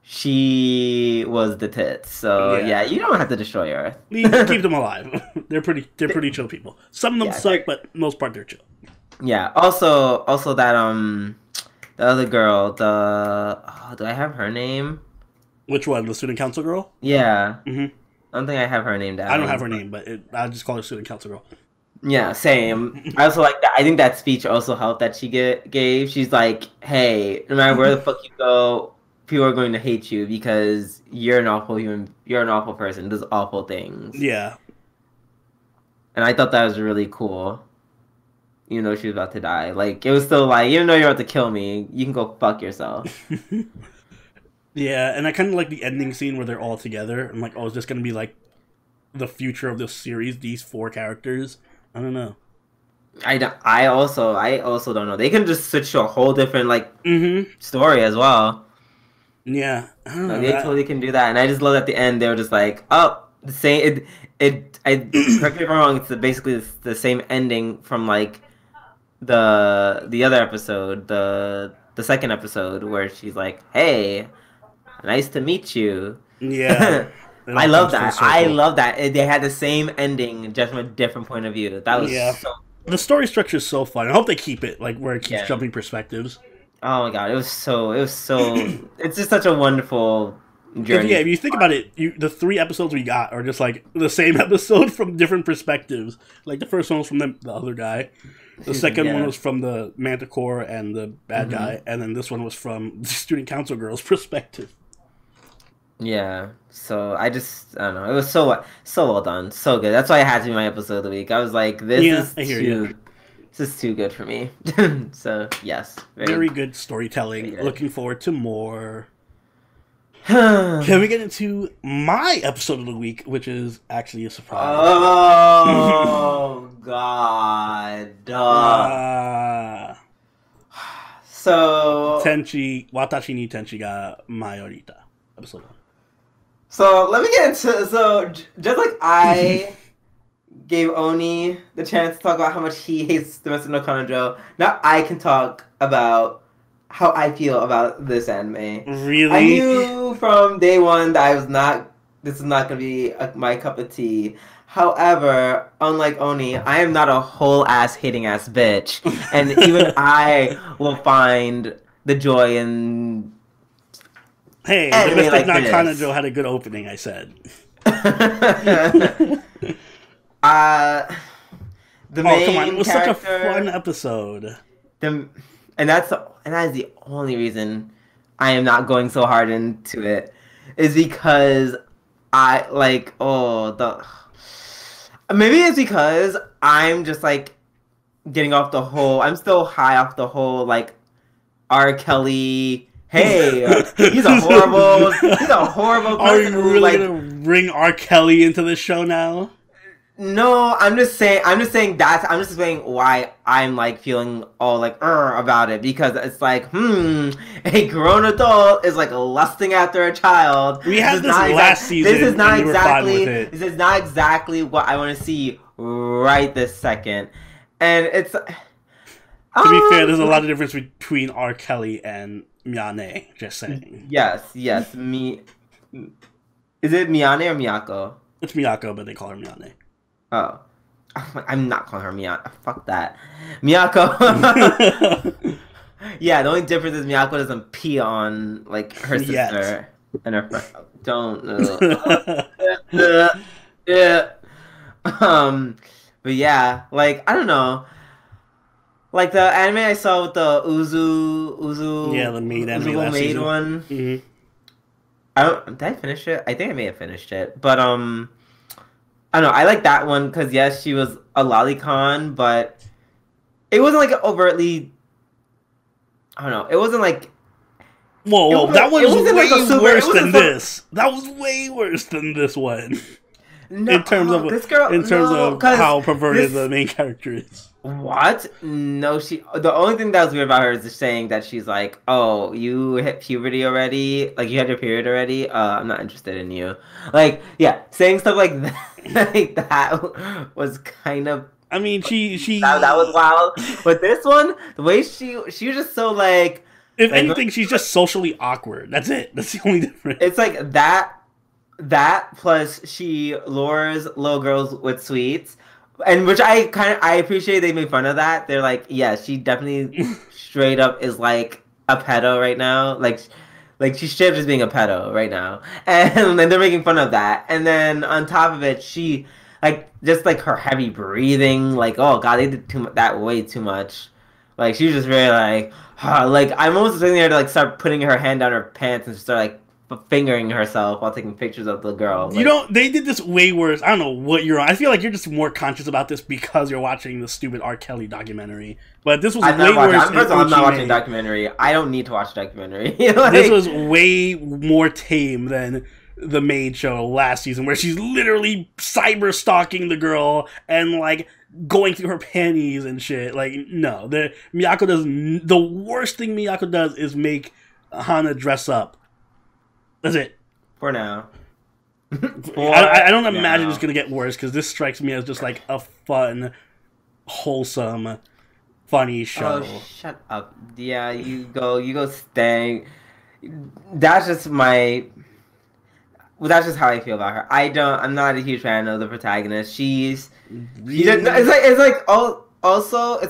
she was the tits. So yeah, you don't have to destroy Earth. You keep them alive. They're pretty chill people. Some of them suck, but most part they're chill. Yeah. Also that the other girl, do I have her name? Which one? The student council girl? Yeah. Mm-hmm. I don't think I have her name down. I don't have her name, but I'll just call her student council girl. Yeah, same. I also like that. I think that speech also helped that she gave. She's like, hey, no matter where the fuck you go, people are going to hate you because you're an awful person, does awful things. Yeah. And I thought that was really cool. Even though she was about to die. Like, it was still like, even though you're about to kill me, you can go fuck yourself. Yeah, and I kind of like the ending scene where they're all together. I'm like, oh, is this going to be like the future of this series, these 4 characters? I don't know. I also don't know. They can just switch to a whole different, like, story as well. Yeah, I don't know. Like, they totally can do that, and I just love at the end they were just like, oh, the same. Correct me if I'm wrong. It's basically the same ending from like the other episode, the second episode, where she's like, hey, nice to meet you. Yeah, I love that. I love that they had the same ending, just from a different point of view. That was so. The story structure is so fun. I hope they keep it like where it keeps jumping perspectives. Oh my god, it was so. It's just such a wonderful journey. If you think about it, the 3 episodes we got are just like the same episode from different perspectives. Like the first one was from the other guy, the second one was from the Manticore and the bad guy, and then this one was from the student council girl's perspective. Yeah, so I don't know. It was so well done, so good. That's why it had to be my episode of the week. I was like, this is too good for me. So yes, very good storytelling. Very good. Looking forward to more. Can we get into my episode of the week, which is actually a surprise? Oh god. So Tenshi, Watashi ni Tenshi ga Maiorita, episode 1. So let me get into just like I gave Oni the chance to talk about how much he hates the Domestic no Kanojo, now I can talk about how I feel about this anime. Really? I knew from day one that this is not going to be my cup of tea. However, unlike Oni, I am not a whole ass hating ass bitch. And even I will find the joy in... Hey, the Domestic no Kanojo had a good opening, I said. The main come on, it was such a character, fun episode. And that is the only reason I am not going so hard into it, is because I Maybe it's because I'm just like getting off the whole. I'm still high off the whole like R. Kelly. Hey, he's a horrible person. Are you really like, gonna bring R. Kelly into the show now? No, I'm just saying I'm just explaining why I'm like feeling all like about it, because it's like a grown adult is like lusting after a child. We had this last season. This is not exactly what I want to see right this second. And it's to be fair, there's a lot of difference between R. Kelly and Miyane, just saying. Yes. Is it Miyane or Miyako? It's Miyako, but they call her Miyane. Oh. I'm not calling her Miyako. Fuck that. Miyako. Yeah, the only difference is Miyako doesn't pee on, like, her sister and her friend. Don't. Yeah. But yeah, like, I don't know. Like, the anime I saw with the Uzu... Yeah, the maid anime last season. One. Mm-hmm. Did I finish it? I think I may have finished it. But, I don't know. I like that one because, yes, she was a lolicon, but it wasn't, like, overtly... I don't know. It wasn't, like... Whoa, that one was way worse than this. That was way worse than this one. No, in terms of how perverted the main character is. What? No, the only thing that was weird about her is just saying that she's like, oh, you hit puberty already? Like, you had your period already? I'm not interested in you. Like, yeah, saying stuff like that, like, that was kind of... I mean, she that was wild. But this one, the way she was just so, like... If anything, she's just socially awkward. That's it. That's the only difference. It's like that plus she lures little girls with sweets. And which I appreciate they made fun of that. They're like, yeah, she definitely straight up is like a pedo right now. Like she's straight up just being a pedo right now. And then they're making fun of that. And then on top of it, she like just like her heavy breathing, like, oh god, they did that way too much. Like she was just very like, like I'm almost sitting there to like start putting her hand down her pants and start like fingering herself while taking pictures of the girl. Like, you know, they did this way worse. I don't know what you're on. I feel like you're just more conscious about this because you're watching the stupid R. Kelly documentary. But this was way worse. I'm not watching a documentary. I don't need to watch a documentary. Like, this was way more tame than the maid show last season, where she's literally cyber stalking the girl and like going through her panties and shit. Like, no, the worst thing Miyako does is make Hana dress up. That's it. For now. I don't imagine it's going to get worse, because this strikes me as just like a fun, wholesome, funny show. Oh, shut up. Yeah, you go stang. That's just how I feel about her. I'm not a huge fan of the protagonist. It's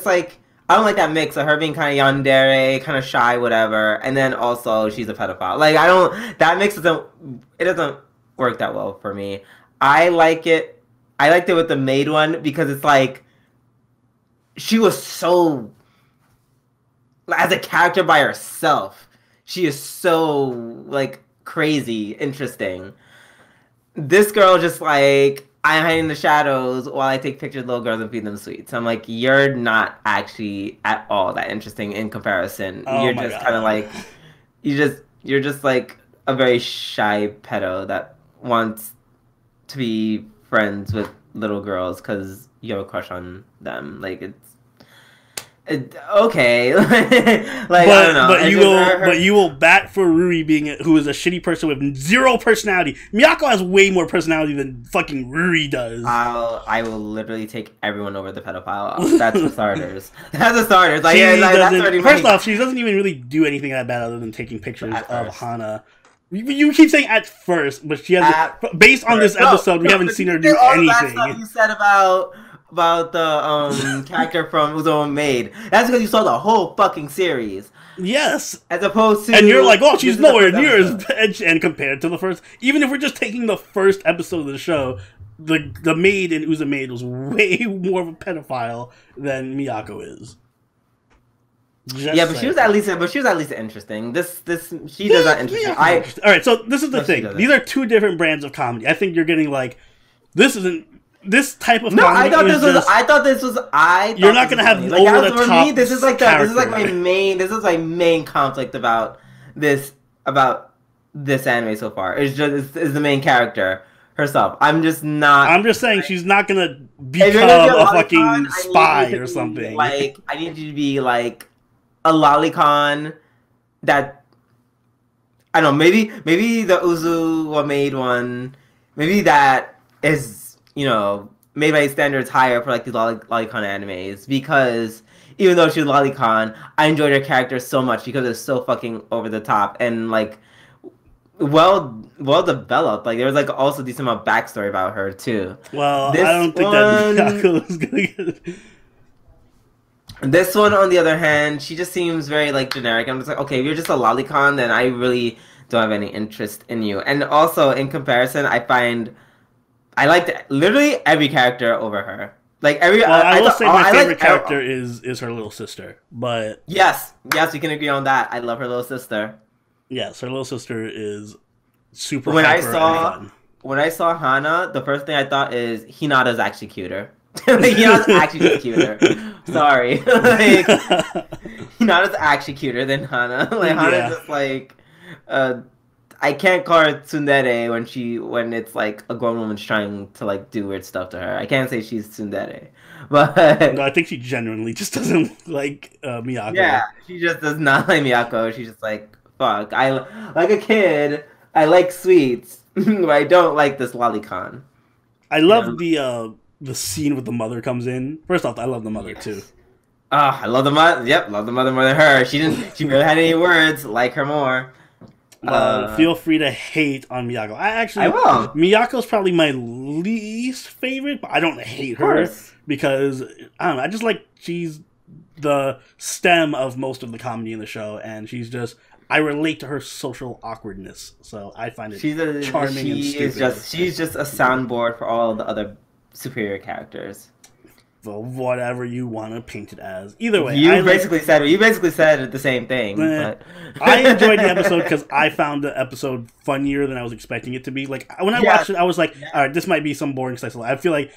like I don't like that mix of her being kind of yandere, kind of shy, whatever, and then also she's a pedophile. Like, that mix doesn't work that well for me. I liked it with the maid one because it's like, she was so, as a character by herself, she is so, like, crazy, interesting. This girl just like, I'm hiding in the shadows while I take pictures of little girls and feed them sweets. I'm like, you're not actually at all that interesting in comparison. You're just kind of like, you're just like a very shy pedo that wants to be friends with little girls because you have a crush on them. Like, okay. Like, I don't know. But you will bat for Rui who is a shitty person with zero personality. Miyako has way more personality than fucking Rui does. I will literally take everyone over the pedophile. That's the starters. That's the starters. Like, first off, she doesn't even really do anything that bad other than taking pictures of Hana. You keep saying at first, but she has based on this episode, we haven't seen her do anything. That stuff you said about the character from Uzo Maid. That's because you saw the whole fucking series. Yes. As opposed to... And you're like, oh, she's nowhere near as bad. And compared to the first... Even if we're just taking the first episode of the show, the maid in Uzo Maid was way more of a pedophile than Miyako is. But she was at least interesting. She does that interesting. Alright, so this is the thing. These are two different brands of comedy. I think you're getting like... This isn't... this type of No, comedy I thought this was. just, I thought this was. You're not gonna have like, over the for top. me, this is like that. This is like my character. main. This is my main conflict about this anime so far. It's just is the main character herself. I'm just not. I'm just saying she's not gonna If you're become gonna be a fucking lolicon, I need spy you to or be, something. Like, I need you to be like a lolicon that I don't know. Maybe the Uzu made one. Maybe that is made by standards higher for like these lolicon animes, because even though she was lolicon, I enjoyed her character so much because it's so fucking over the top and like well developed. Like there was like also decent amount of backstory about her too. Well, I don't think that Miyako is gonna get. This one, on the other hand, she just seems very like generic. I'm just like, okay, if you're just a lolicon, then I really don't have any interest in you. And also, in comparison, I liked literally every character over her. Like every. Well, I will say my favorite character is her little sister, but yes, we can agree on that. I love her little sister. Yes, her little sister is super. When I fun. saw Hana, the first thing I thought is Hinata's actually cuter. Hinata's actually just cuter. Sorry, like Hinata's actually cuter than Hana. Like Hana's just like, I can't call her tsundere when it's like a grown woman's trying to like do weird stuff to her. I can't say she's tsundere, but no, I think she genuinely just doesn't like Miyako. Yeah, she just does not like Miyako. She's just like, fuck. I like a kid. I like sweets, but I don't like this lolicon. I love the scene with the mother comes in. First off, I love the mother too. I love the mother. Yep, love the mother more than her. She barely had any words. Like her more. Feel free to hate on Miyako. I will. Miyako's probably my least favorite, but I don't hate her because I don't know. I just like she's the stem of most of the comedy in the show, and she's just. I relate to her social awkwardness, so I find it charming and stupid. She's just a soundboard for all the other superior characters. Well, whatever you want to paint it as. Either way, you basically said the same thing. But... I enjoyed the episode because I found the episode funnier than I was expecting it to be. Like when I watched it, I was like, "All right, this might be some boring slice of life." I feel like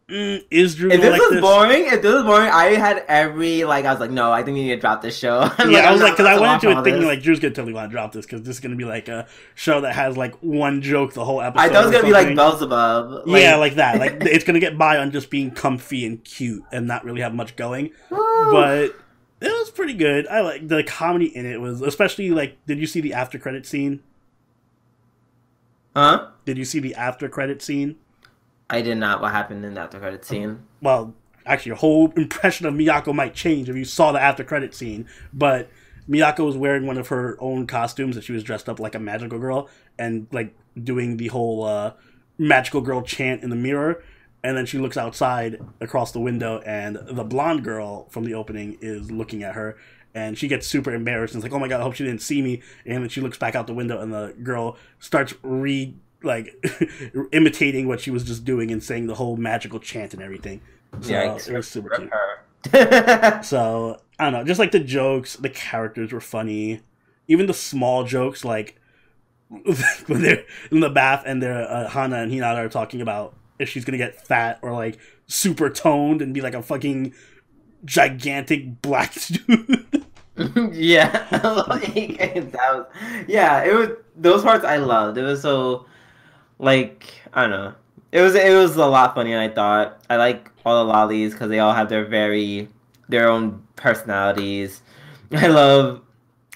is Drew if this like was this? boring? If this was boring, I had every I was like, no, I think we need to drop this show. I was like, because I went into it thinking like Drew's gonna totally want to drop this because this is gonna be like a show that has like one joke the whole episode. I thought it was gonna be like Beelzebub. Like that. Like it's gonna get by on just being comfy and cute and not really have much going. But it was pretty good. I like the comedy in it was especially like. Did you see the after credit scene? Huh? Did you see the after credit scene? I did not. What happened in the after credit scene? Well, actually, your whole impression of Miyako might change if you saw the after credit scene. But Miyako was wearing one of her own costumes that she was dressed up like a magical girl and like doing the whole magical girl chant in the mirror. And then she looks outside across the window, and the blonde girl from the opening is looking at her. And she gets super embarrassed and is like, "Oh my god, I hope she didn't see me." And then she looks back out the window, and the girl starts imitating what she was just doing and saying the whole magical chant and everything. So it was super cute. So I don't know, just like the jokes, the characters were funny. Even the small jokes, like when they're in the bath and they're Hana and Hinata are talking about if she's gonna get fat or like super toned and be like a fucking gigantic black dude. It was those parts I loved. It was so. Like, I don't know. It was a lot funnier than I thought. I like all the lollies because they all have their own personalities. I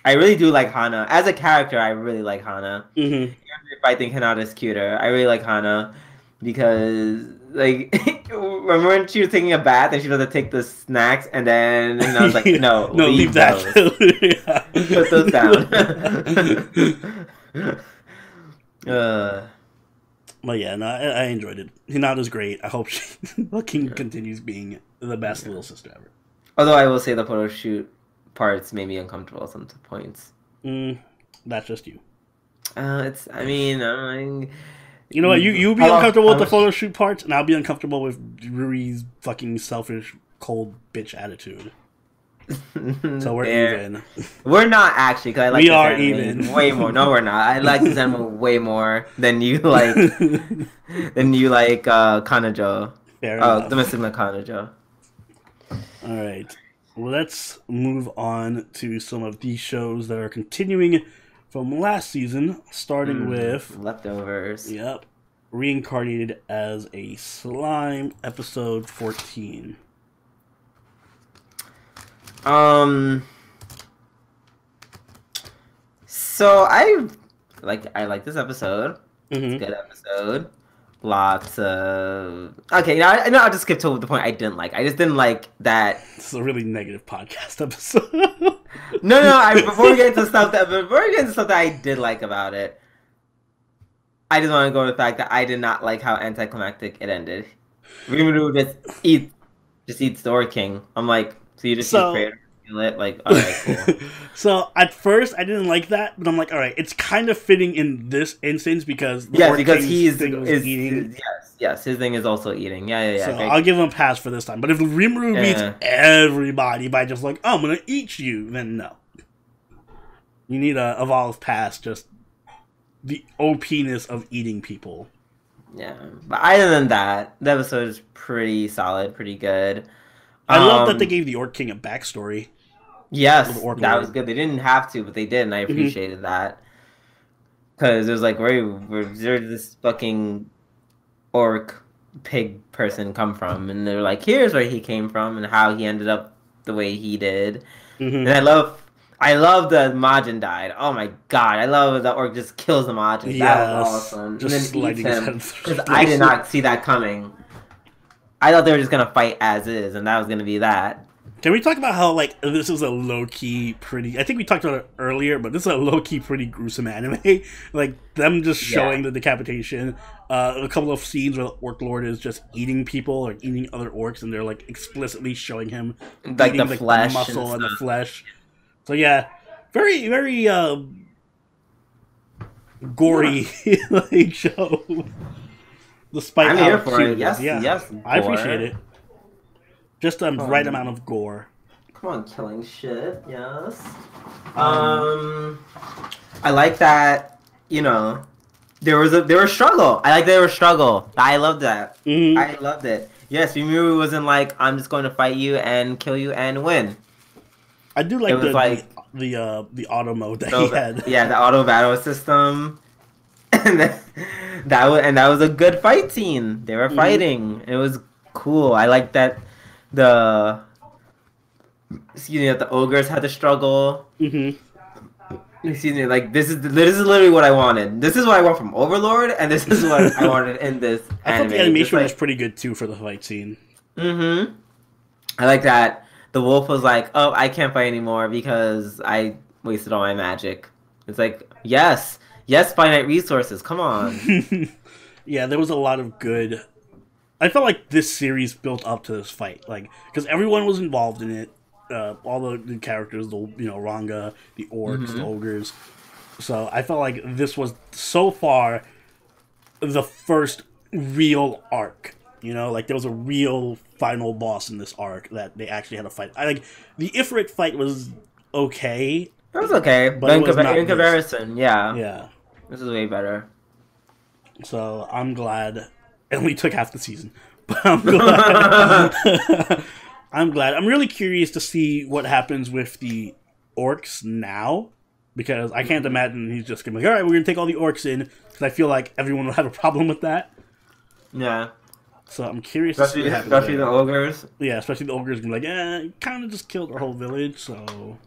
really do like Hana. As a character, I really like Hana. Mm-hmm. Even if I think Hinata's cuter, I really like Hana because, like, remember when she was taking a bath and she was to take the snacks and I was like, no, leave that. Put those down. But yeah, no, I enjoyed it. Hinata's great. I hope she fucking continues being the best little sister ever. Although I will say the photo shoot parts made me uncomfortable at some points. That's just you. You know what? You be uncomfortable with the photo shoot parts, and I'll be uncomfortable with Ruri's fucking selfish, cold bitch attitude. So we're even. We're not actually, because I like. We are even. Way more. No, we're not. I like this anime way more than you like. Kanojo. Fair Oh, enough. Domestic no Kanojo. All right. Let's move on to some of these shows that are continuing from last season, starting with Leftovers. Yep. Reincarnated as a Slime, episode 14. So I like this episode. It's a good episode. Lots of I'll just skip to the point I didn't like. I just didn't like that. It's a really negative podcast episode. Before we get into stuff that I did like about it, I just want to go with the fact that I did not like how anticlimactic it ended. Rimuru just eats the Orc King. I'm like, so you just use prayer to kill it? Like, alright, cool. So at first I didn't like that, but I'm like, alright, it's kind of fitting in this instance because his thing is also eating. Yeah. So I'll give him a pass for this time. But if Rimuru beats everybody by just like, oh, I'm gonna eat you, then no. You need a evolve past just the OP-ness of eating people. Yeah, but other than that, the episode is pretty solid, pretty good. I love that they gave the Orc King a backstory. Yes, that was good. They didn't have to, but they did, and I appreciated that. Because it was like, where did this fucking orc pig person come from? And they're like, here's where he came from and how he ended up the way he did. And I love the Majin died. Oh my god, I love the orc just kills the Majin. That was awesome. Just and then eats him. Because I did not see that coming. I thought they were just gonna fight as is, and that was gonna be that. Can we talk about how, like, this is a low-key pretty... I think we talked about it earlier, but this is a low-key pretty gruesome anime. Like, them just showing the decapitation. A couple of scenes where the Orc Lord is just eating people or eating other orcs, and they're, like, explicitly showing him like eating, the flesh the muscle and the flesh. So, yeah, very, very gory like show. Despite I'm how here for cute it. Yes, I appreciate it. Just the right amount of gore. Come on, killing shit. Yes. I like that. You know, there was struggle. I like there was struggle. I loved that. I loved it. Yes, Rimuru wasn't like, I'm just going to fight you and kill you and win. I do like the auto mode that he had. Yeah, the auto battle system. And that was a good fight scene. They were fighting. It was cool. I like that the ogres had to struggle. Excuse me, like this is literally what I wanted. This is what I want from Overlord, and this is what I wanted in this I anime. thought the animation was pretty good too for the fight scene. I like that the wolf was like, oh, I can't fight anymore because I wasted all my magic. It's like, yes, finite resources, come on. Yeah, there was a lot of good... I felt like this series built up to this fight, like, because everyone was involved in it. All the characters, Ranga, the orcs, the ogres. So I felt like this was, so far, the first real arc. Like there was a real final boss in this arc that they actually had to fight. The Ifrit fight was okay. It was okay, but in comparison, yeah. This is way better. So I'm glad. It only took half the season, but I'm glad. I'm glad. I'm really curious to see what happens with the orcs now, because I can't imagine he's just gonna be like, all right, we're gonna take all the orcs in, because I feel like everyone will have a problem with that. Yeah. So I'm curious to see what happens. Especially the ogres. Yeah, especially the ogres gonna be like, you kind of just killed our whole village, so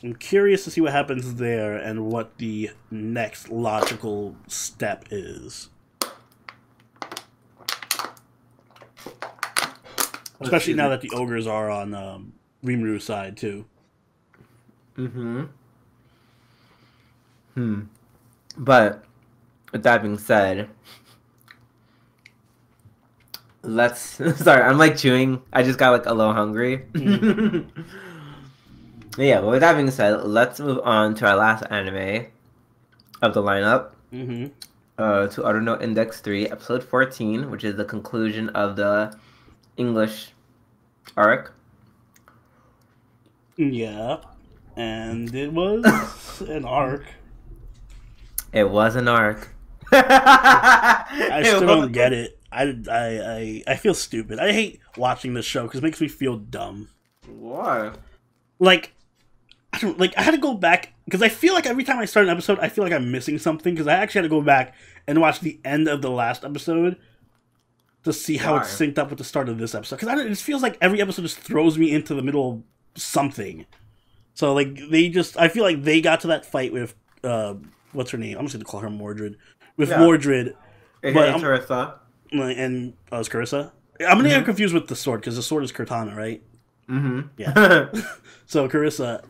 I'm curious to see what happens there and what the next logical step is. Especially now that the ogres are on Rimuru's side, too. But, with that being said, sorry, I'm like chewing. I just got like a little hungry. Yeah, but with that being said, let's move on to our last anime of the lineup. To Aru no Index 3, episode 14, which is the conclusion of the English arc. Yeah, and it was an arc. It was an arc. I still don't get it. I feel stupid. I hate watching this show because it makes me feel dumb. Why? Like, I don't like. I had to go back because I feel like every time I start an episode, I feel like I'm missing something because I actually had to go back and watch the end of the last episode to see how it's synced up with the start of this episode. Because it just feels like every episode just throws me into the middle of something. So like I feel like they got to that fight with what's her name? I'm just gonna call her Mordred. With Mordred, but Carissa. And it's Carissa. I'm gonna get confused with the sword because the sword is Cortana, right? Mm-hmm. Yeah. So Carissa,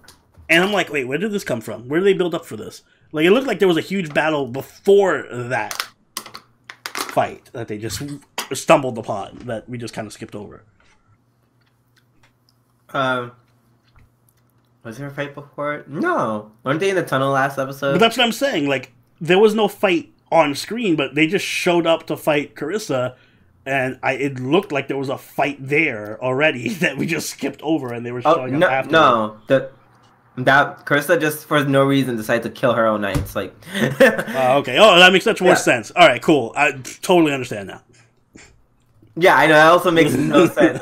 and I'm like, wait, where did this come from? Where did they build up for this? Like, it looked like there was a huge battle before that fight that they just stumbled upon that we just kind of skipped over. Was there a fight before it? No. Weren't they in the tunnel last episode? But that's what I'm saying. Like, there was no fight on screen, but they just showed up to fight Carissa. And it looked like there was a fight there already that we just skipped over, and they were showing up after. No, that Carissa just for no reason decided to kill her own knights. Like, okay. Oh, that makes much more sense. All right, cool. I totally understand now. Yeah, I know. That also makes no sense.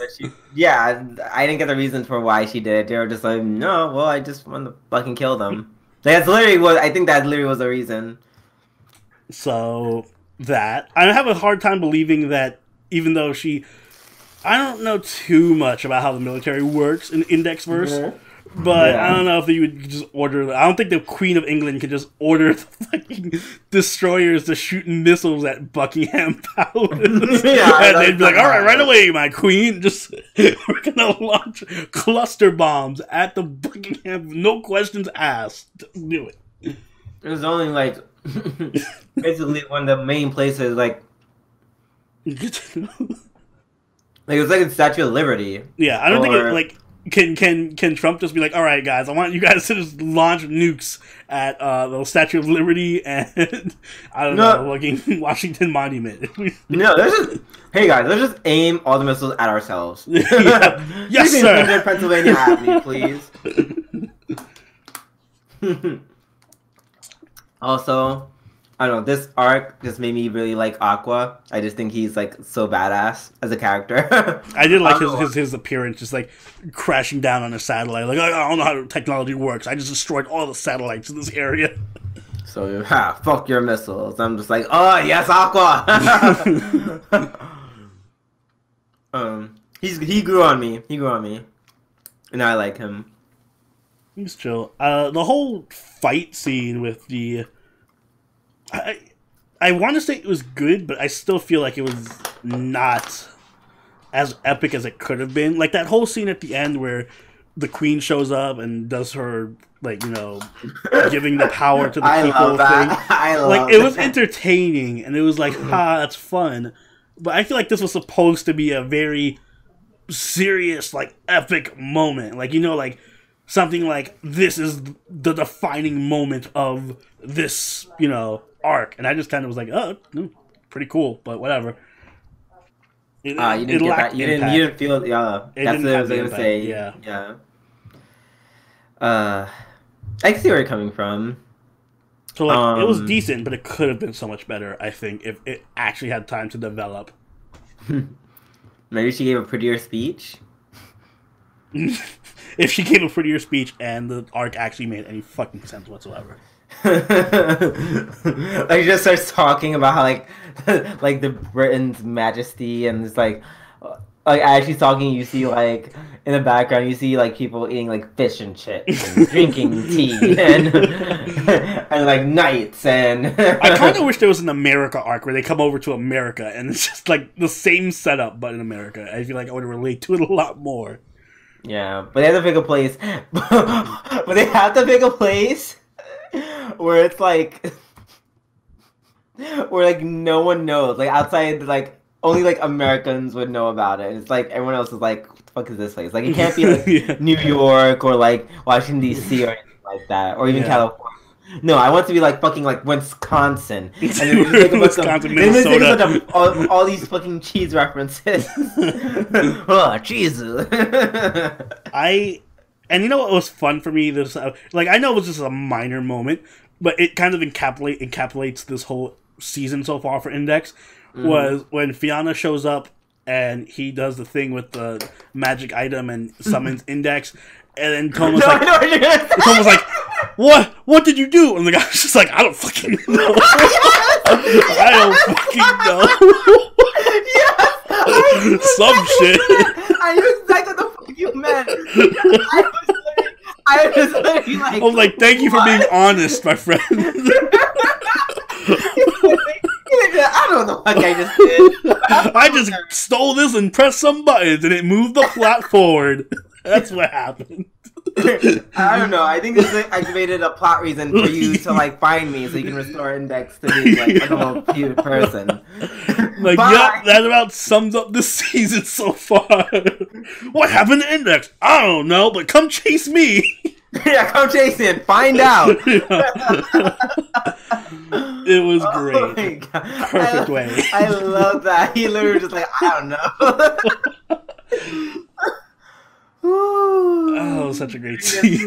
I didn't get the reason for why she did it. They were just like, no, well, I just want to fucking kill them. That's literally what I think. That literally was the reason. So that I have a hard time believing that. Even though I don't know too much about how the military works in Indexverse, but I don't know if you would just order. I don't think the Queen of England could just order the fucking destroyers to shoot missiles at Buckingham Palace. And they'd be like, "All right away, my queen. Just we're gonna launch cluster bombs at the Buckingham. No questions asked. Do it." It was only like basically one of the main places like. Like it was like a Statue of Liberty. Yeah, I don't think it, like can Trump just be like, all right, guys, I want you guys to just launch nukes at the Statue of Liberty and I don't know, fucking Washington Monument. No, hey guys, let's just aim all the missiles at ourselves. Yeah. Yes, sir. Pennsylvania Avenue, please. Also. I don't know, this arc just made me really like Aqua. I just think he's like so badass as a character. I did like his appearance, just like crashing down on a satellite. Like, I don't know how technology works. I just destroyed all the satellites in this area. So, fuck your missiles. I'm just like, oh, yes, Aqua! He grew on me. And I like him. He's chill. The whole fight scene with the... I want to say it was good, but I still feel like it was not as epic as it could have been. Like that whole scene at the end where the queen shows up and does her, like, you know, giving the power to the people thing. It was entertaining, and it was like, that's fun. But I feel like this was supposed to be a very serious, like, epic moment. Like, you know, like, something like, this is the defining moment of this, you know, arc. And I just kind of was like, oh, pretty cool, but whatever. You didn't get that. You didn't feel. That's what I was gonna say. Yeah. I can see where you're coming from. So like, it was decent, but it could have been so much better. I think if it actually had time to develop. Maybe she gave a prettier speech. If she gave a prettier speech and the arc actually made any fucking sense whatsoever. Like, he just starts talking about how like the Britain's majesty, and it's like as she's talking, you see like in the background you see like people eating like fish and chips and drinking tea and like knights and I kind of wish there was an America arc where they come over to America and it's just like the same setup but in America. I feel like I would relate to it a lot more. Yeah, but they have to pick a place. But they have to pick a place where it's like, where like no one knows, like outside, like only like Americans would know about it. It's like everyone else is like, what the fuck is this place? Like it can't be like New York or like Washington D.C. or anything like that, or even California. No, I want to be like fucking like Wisconsin. And then we just think about Wisconsin, Minnesota. All these fucking cheese references. Oh, cheese. And you know what was fun for me? This like I know it was just a minor moment, but it kind of encapsulates this whole season so far for Index, was when Fiona shows up and he does the thing with the magic item and summons Index, and then Tomo's Tomo's like, what did you do? And the guy's just like, I don't fucking know. I don't fucking know. Yes, some shit. I knew exactly what the fuck you meant. I was literally like, I was like, thank you for being honest, my friend. I don't know what the fuck I just did. I just stole this and pressed some buttons and it moved the plot forward. That's what happened. I don't know. I think this activated a plot reason for you to like find me so you can restore Index to being like a normal cute person. Like, yep, that about sums up this season so far. What happened to Index? I don't know, but come chase me. Yeah, come chase me and find out. It was great. Oh my God. Perfect way. I love that. He literally just like, I don't know. Oh, such a great scene.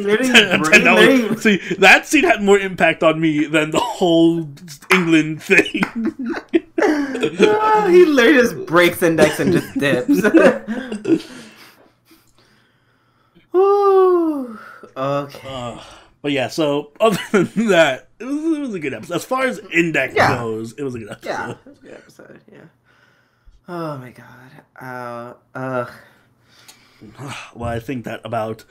See, that scene had more impact on me than the whole England thing. He literally just breaks Index and just dips. Okay. But yeah, so other than that, it was a good episode. As far as Index goes, it was a good episode. Yeah, it was a good episode, yeah. Oh my God. Well, I think that about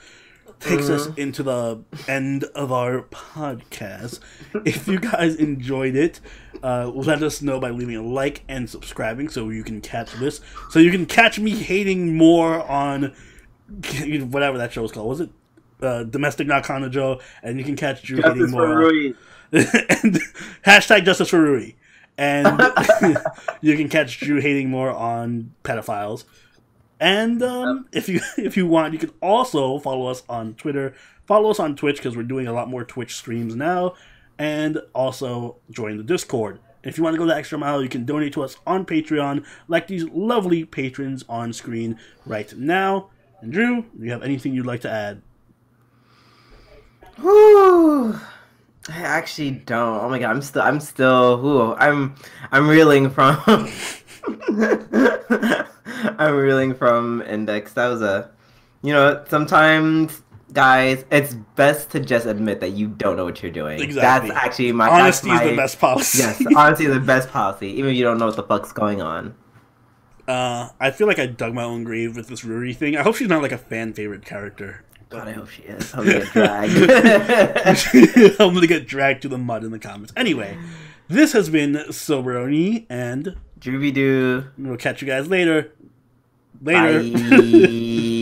takes us into the end of our podcast. If you guys enjoyed it, let us know by leaving a like and subscribing so you can catch this. So you can catch me hating more on whatever that show was called. Was it Domestic Not Kanojo? And you can catch Drew hating more. Rui. And hashtag Justice for Rui. And you can catch Drew hating more on pedophiles. And if you want, you can also follow us on Twitter, follow us on Twitch because we're doing a lot more Twitch streams now, and also join the Discord. If you want to go the extra mile, you can donate to us on Patreon, like these lovely patrons on screen right now. And Drew, do you have anything you'd like to add? Whew. I actually don't. Oh my God, I'm reeling from. I'm reeling from Index. That was sometimes, guys, it's best to just admit that you don't know what you're doing. Exactly. That's actually honesty is the best policy. Yes, honesty is the best policy, even if you don't know what the fuck's going on. I feel like I dug my own grave with this Ruri thing. I hope she's not like a fan favorite character. God, I hope she is. I'm gonna get dragged. I'm gonna get dragged to the mud in the comments. Anyway, this has been Soberoni and Drooby Doo. We'll catch you guys later. Bye.